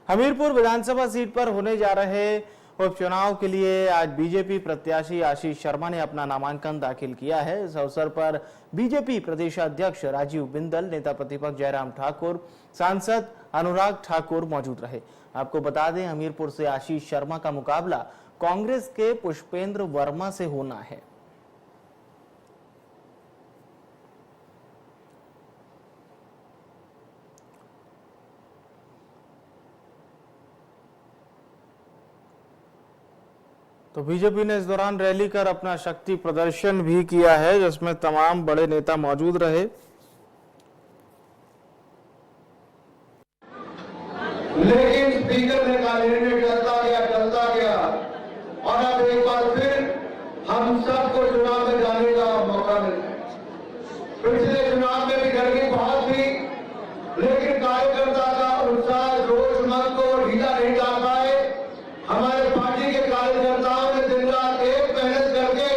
हमीरपुर विधानसभा seat पर होने जा रहे उपचुनाव के लिए आज बीजेपी प्रत्याशी आशीष शर्मा ने अपना नामांकन दाखिल किया है। इस अवसर पर बीजेपी प्रदेशाध्यक्ष राजीव बिंदल, नेता प्रतिपक्ष जयराम ठाकुर, सांसद अनुराग ठाकुर मौजूद रहे। आपको बता दें, हमीरपुर से आशीष शर्मा का मुकाबला कांग्रेस के पुष्पेंद्र वर्मा से होना है। तो बीजेपी ने इस दौरान रैली कर अपना शक्ति प्रदर्शन भी किया है, जिसमें तमाम बड़े नेता मौजूद रहे। लेकिन स्पीकर ने कहा चलता गया और अब एक बार फिर हम सबको चुनाव में जाने का मौका मिला है। पिछले चुनाव में भी गर्मी बहुत थी, लेकिन कार्यकर्ता का उत्साह, जोश, मन को ढीला नहीं डाल पाए। हमारे पार्टी के कार्यकर्ताओं ने दिन रात एक मेहनत करके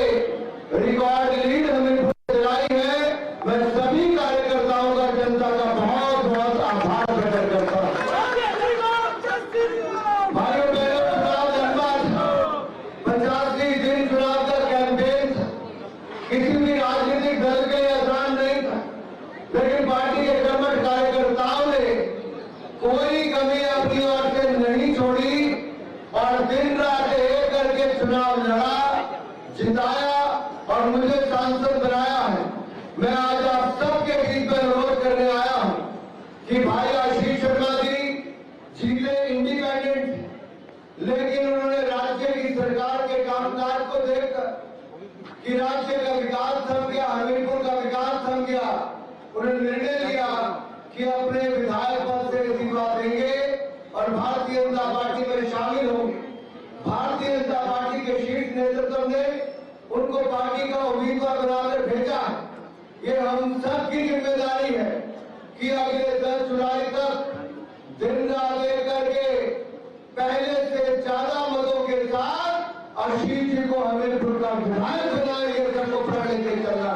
रिकॉर्ड लीड हमें दिलाई है। मैं सभी कार्यकर्ताओं का, जनता का बहुत बहुत आभार प्रकट करता हूं। भाइयों बहनों, चुनाव लंबा था, 85 दिन चुनाव का कैंपेन था। किसी भी राजनीतिक दल के लिए आसान नहीं था, लेकिन पार्टी के कर्मठ कार्यकर्ताओं ने कोई कमी अपनी ओर से नहीं छोड़ी और दिन रात एक करके चुनाव लड़ा, जिताया और मुझे सांसद बनाया है। मैं आज आप सबके बीच में अनुरोध करने आया हूं कि भाई आशीष शर्मा जी जीते इंडिपेंडेंट, लेकिन उन्होंने राज्य की सरकार के कामकाज को देखकर कि राज्य का विकास थम गया, हमीरपुर का विकास थम गया, उन्होंने निर्णय लिया कि अपने विधायक पद से इस्तीफा देंगे और भारतीय जनता पार्टी में शामिल होंगे। भारतीय जनता पार्टी के शीर्ष नेतृत्व ने उनको पार्टी का उम्मीदवार बनाकर भेजा है। ये हम सब की जिम्मेदारी है कि अगले 10 जुलाई तक दिन रात लेकर के पहले से ज्यादा मतों के साथ आशीष जी को हमीरपुर का विधायक बनाएंगे। सबको प्रण लेके चलना।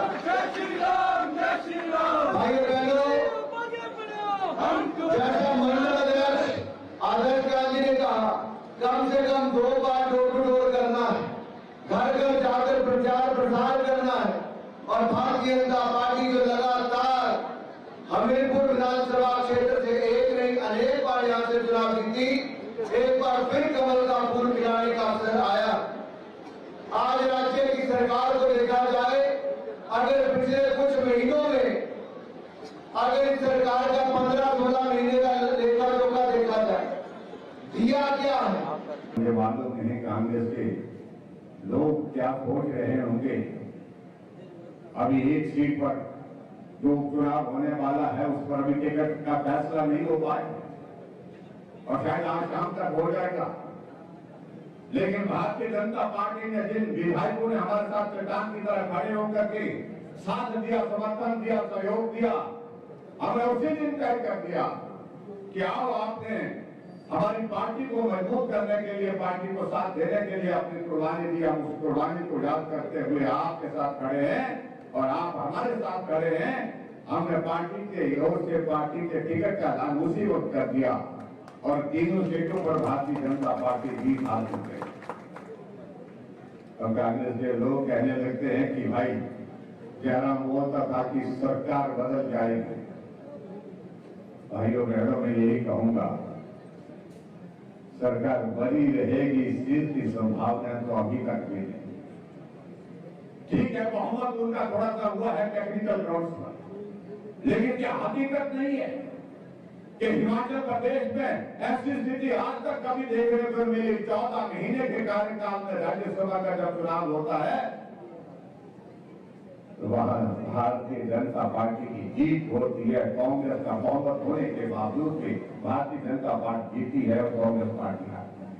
भाइयों बहनों, जैसा मंडल अध्यक्ष आदर्श गांधी ने कहा, कम से कम 2 बार डोर टू डोर करना है, घर घर जाकर प्रचार प्रसार करना है और भारतीय जनता पार्टी जो लगातार हमीरपुर विधानसभा क्षेत्र से एक नहीं अनेक बार यहां से चुनाव जीती, एक बार फिर कमल का फूल खिलाने का अवसर आया। आज राज्य की सरकार को देखा जाए, अगर पिछले कुछ महीनों में अगर इस सरकार का 15-16 महीने का लेखा जोखा देखा जाए, दिया क्या है? मुझे मालूम नहीं कांग्रेस के लोग क्या सोच रहे होंगे। अभी एक सीट पर जो चुनाव होने वाला है उस पर अभी टिकट का फैसला नहीं हो पाए और शायद आज शाम तक हो जाएगा। लेकिन भारतीय जनता पार्टी ने जिन विधायकों ने हमारे साथ चट्टान की तरह खड़े होकर के साथ दिया, समर्थन दिया, सहयोग दिया, हमने उसी दिन तय कर दिया कि आओ आपने हमारी पार्टी को मजबूत करने के लिए, पार्टी को साथ देने के लिए अपनी कुर्बानी दी। हम उस कुर्बानी को याद करते हुए आपके साथ खड़े हैं और आप हमारे साथ खड़े हैं। हमने पार्टी के ओर से पार्टी के टिकट का ऐलान उसी वक्त कर दिया और तीनों सीटों पर भारतीय जनता पार्टी जीत हासिल करी। अब कांग्रेस के लोग कहने लगते हैं कि भाई जयराम बोलता था कि सरकार बदल जाएगी। भाइयों बहनों, मैं यही कहूंगा, सरकार बनी रहेगी, इसकी संभावना तो अभी तक भी नहीं। ठीक है, बहुमत उनका थोड़ा सा हुआ है टेक्निकल ग्राउंड्स पर, लेकिन क्या हकीकत नहीं है कि हिमाचल प्रदेश में ऐसी स्थिति आज तक कभी देखने को मिली। 14 महीने के कार्यकाल में राज्यसभा का जब चुनाव होता है तो वहां भारतीय जनता पार्टी की जीत होती है। कांग्रेस का बहुमत होने के बावजूद भी भारतीय जनता पार्टी जीती है और कांग्रेस पार्टी हारती है।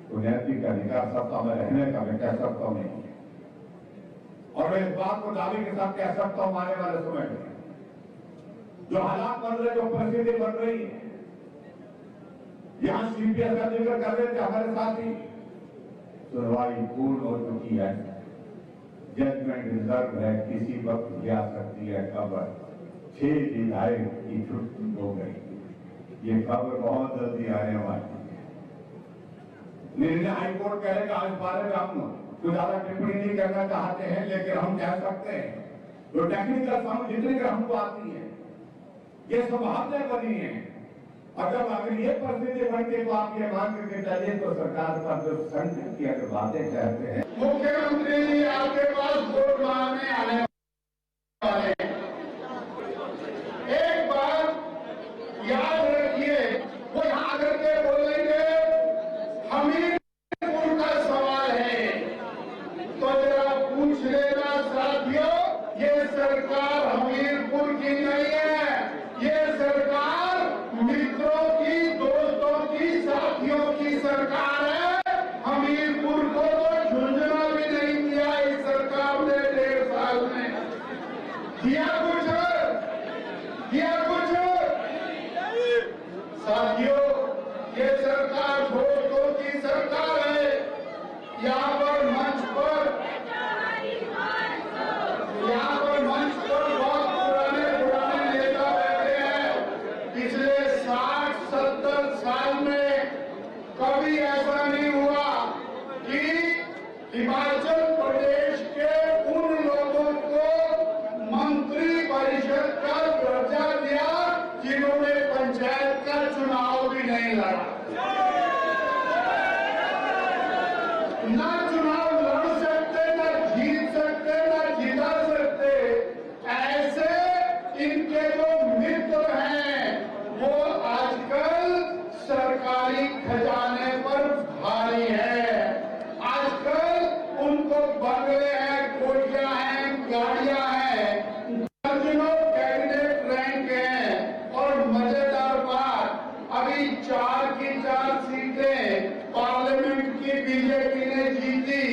तो नैतिक अधिकार सत्ता में रहने का मैं कह सकता हूं नहीं है और मैं इस बात को दावे के साथ कह सकता हूं, आने वाले समय में जो हालात बन रहे, जो परिस्थिति बन रही है, यहां सीपीएस का जिक्र कर रहे थे हमारे साथी, सुनवाई पूर्ण हो चुकी है, जजमेंट रिजर्व है, किसी वक्त जा सकती है खबर। 6 विधायक की छुट्टी हो गई। ये खबर बहुत जल्दी आने वाली है। निर्णय हाईकोर्ट कहेगा इस बारे में हम तो ज्यादा टिप्पणी नहीं करना चाहते हैं, लेकिन हम कह सकते हैं जो टेक्निकल समझ जितनी भी हमको आती है, ये स्वभाव बनी है। और जब अगर ये परिस्थिति बनती तो आप ये मान करके चलिए तो सरकार पर जो संकट की अगर बातें कहते हैं, मुख्यमंत्री जी आपके पास वोट मांगने आने वाले हैं। एक बात याद रखिए, वो यहाँ आकर के बोलेंगे हमीरपुर का सवाल है, तो जरा पूछ लेना साथियों, ये सरकार हमीरपुर की नहीं है, ये सरकार मित्रों की, दोस्तों की, साथियों की सरकार है। हमीरपुर को तो झुंझुना भी नहीं किया इस सरकार ने 1.5 साल में। किया कुछ? साथियों, ये सरकार दोस्तों की सरकार है। यहाँ पर मंच पर बहुत पुराने नेता बैठे हैं। पिछले 60-70 साल में कभी ऐसा नहीं हुआ कि हिमाचल प्रदेश के उन लोगों को मंत्री परिषद का दर्जा दिया जिन्होंने पंचायत का चुनाव भी नहीं लड़ा, ना चुनाव लड़ सकते, ना जीत सकते, ना जिता सकते। ऐसे इनके जो मित्र हैं वो आजकल सरकारी खजाने पर भारी है। आजकल उनको बंगले हैं, कोठियां हैं, गाड़ियां हैं, दर्जनों कैबिनेट रैंक हैं। और मजेदार बात, अभी 4 की 4 सीटें पार्लियामेंट की बीजेपी ने जीती।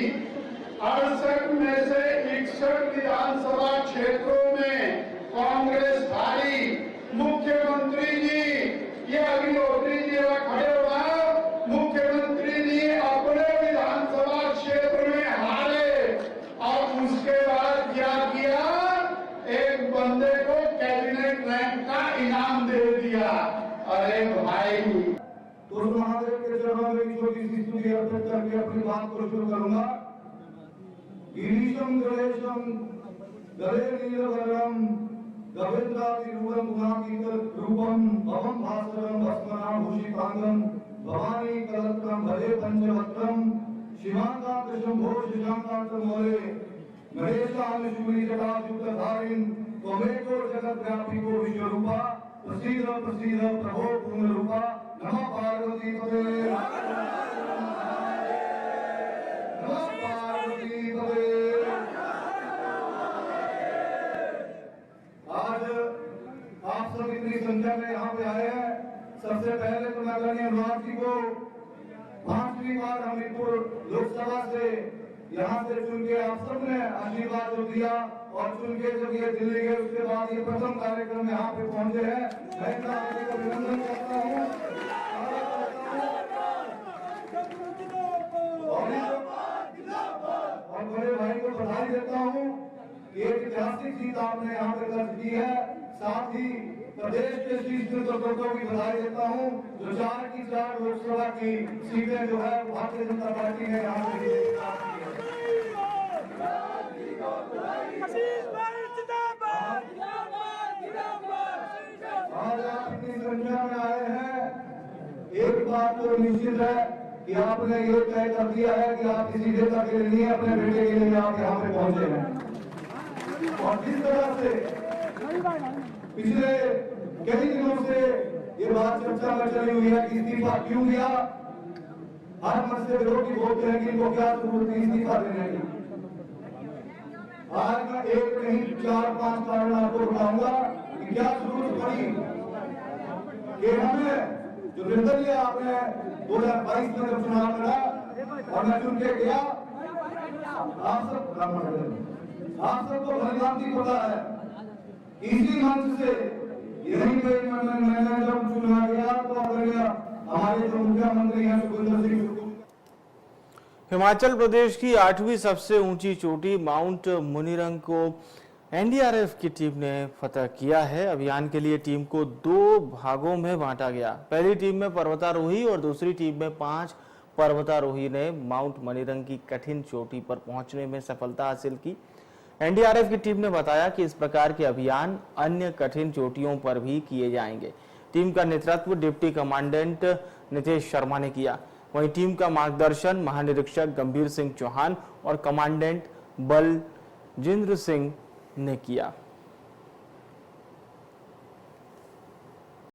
68 में से 61 विधानसभा क्षेत्रों में कांग्रेस हारी। मुख्यमंत्री जी, ये अग्निहोत्री जी खड़े हुआ, मुख्यमंत्री जी अपने विधानसभा क्षेत्र में हारे और उसके बाद क्या किया, एक बंदे को कैबिनेट रैंक का इनाम दे दिया। अरे भाई, तो महादेव के चरणों में छोटी सी स्तुति अर्पित करके अपनी बात को शुरू करूंगा। गिरीशम गणेशम गले नीलवरणम गविंद्रातिरूढ़म गुणातीत रूपम भवम भास्करम भस्मनाम भूषितांगम भवानी कलत्रम भजे पंचवक्त्रम शिवाकांत शंभो शिशाकांत मोले महेशान शूली जटायुक्तधारिण त्वमेको जगद्व्यापिको विश्वरूपा प्रसीद प्रसीद प्रभो पूर्णरूपा नमः पार्वती पते नमः पार्वती पते। आज आप सब इतनी संख्या में यहाँ पे आए हैं। सबसे पहले तो मैं आदरणीय अनुराग जी को 5वीं बार हमीरपुर लोकसभा से यहाँ से चुन के आप सबने आशीर्वाद जो दिया और चुन के जब ये दिल्ली गए उसके बाद ये प्रथम कार्यक्रम यहाँ पे पहुंचे हैं। मैं इनका हार्दिक अभिनंदन करता हूँ और बड़े भाई को बधाई देता हूँ कि एक ऐतिहासिक जीत आपने यहाँ पे दर्ज की है। साथ ही प्रदेश के शीर्ष नेतृत्व को भी बधाई देता हूँ जो 4 की 4 लोकसभा की सीटें जो है भारतीय जनता पार्टी ने यहाँ पे आज आप इतनी संख्या में आए हैं। एक बात तो निश्चित है कि आपने ये तय कर दिया है कि आप किसी नेता के लिए नहीं, अपने बेटे के लिए आप यहाँ पे पहुंचे हैं। और जिस तरह से पिछले कई दिनों से ये बात चर्चा में चली हुई है कि इस्तीफा क्यों दिया, हर मन से विरोधी बोलते हैं कि इनको क्या जरूरत है इस्तीफा देने की। आज मैं एक नहीं 4-5 कारण आपको बताऊंगा कि क्या जरूरत पड़ी कि हमें जो निर्दलीय आपने 2022 में जब चुनाव लड़ा और मैं चुन के गया, आप सबको भलीभांति पता है इसी मंच से यही पे मैंने जब चुना गया तो हमारे जो मुख्यमंत्री हैं सुखविंदर सिंह हिमाचल प्रदेश की 8वीं सबसे ऊंची चोटी माउंट मुनिरंग को एनडीआरएफ की टीम ने फतह किया है। अभियान के लिए टीम को 2 भागों में बांटा गया। पहली टीम में पर्वतारोही और दूसरी टीम में 5 पर्वतारोही ने माउंट मनीरंग की कठिन चोटी पर पहुंचने में सफलता हासिल की। एनडीआरएफ की टीम ने बताया कि इस प्रकार के अभियान अन्य कठिन चोटियों पर भी किए जाएंगे। टीम का नेतृत्व डिप्टी कमांडेंट नितेश शर्मा ने किया। वहीं टीम का मार्गदर्शन महानिरीक्षक गंभीर सिंह चौहान और कमांडेंट बलजिंद्र सिंह ने किया।